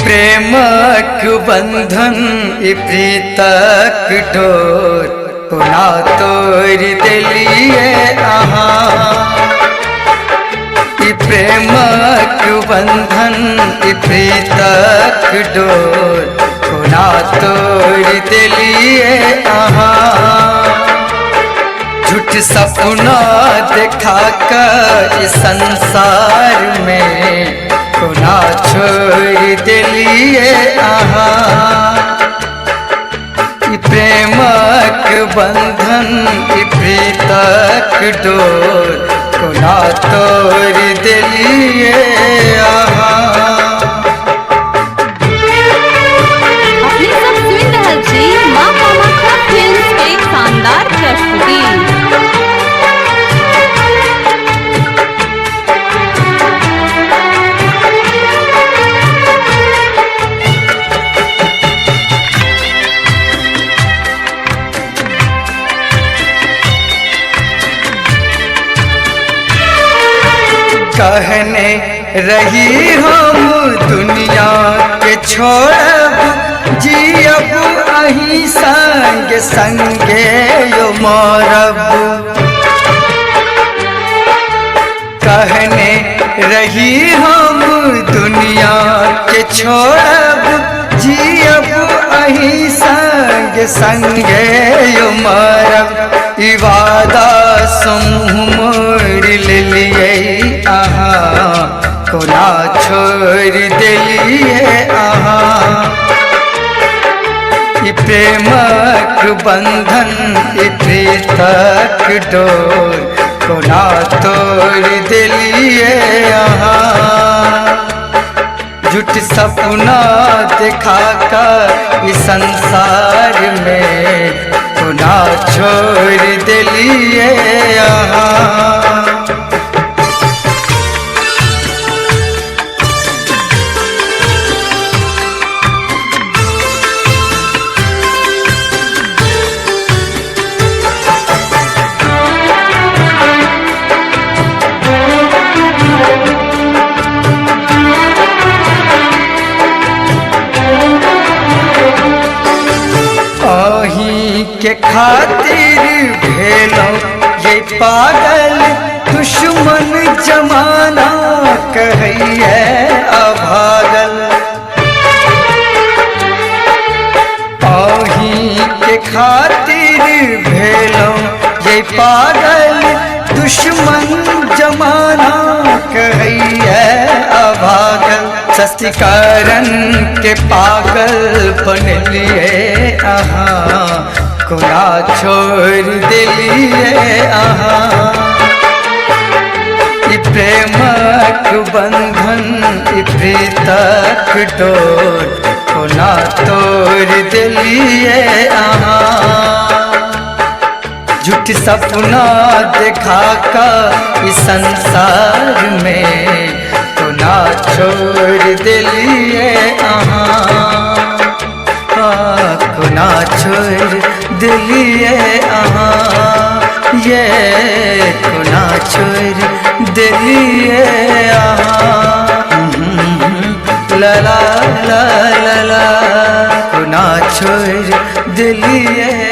प्रेमक बंधन प्रीतक डोर पुना तोड़ दिलिए प्रेमक बंधन प्रीतक डोर पुना तोड़ दिलिए झूठ सपना देखा कर संसार में पुना छोड़ दिलिए प्रेमक बंधन प्रीतक डोर पुना तोड़ दिलिए अपने सब सुन रहल छी माँ कामाख्या फिल्म्स के एक शानदार प्रस्तुति। कहने रही हम दुनिया के छोड़ब जियब अही संग संगे यो मरब कहने रही हम दुनिया के छोड़ब जियब अही संग संगे यो मरब वादा समूह मोड़ लिये कोना छोड़ दिलिए प्रेमक बंधन प्रीतक डोर कोना तोड़ दिलिए झूठ सपना दिखा कर इस संसार में कोना छोड़ दिलिए के खातिर भेलो ये पागल दुश्मन जमाना कहिए अभागल अही के खातिर भेलो ये पागल दुश्मन जमाना कहिए अभागल सस्तीकरण के पागल बन लिए कोना छोड़ दिलिए प्रेमक बंधन प्रीतक डोर कोना तोड़ दिलिए झूठ सपना दिखा कर इस संसार में कोना छोड़ दिलिए कोना छोड़ दिलिए ये कोना छोड़ दिलिए ला ला ला ला ला कोना छोड़ दिलिए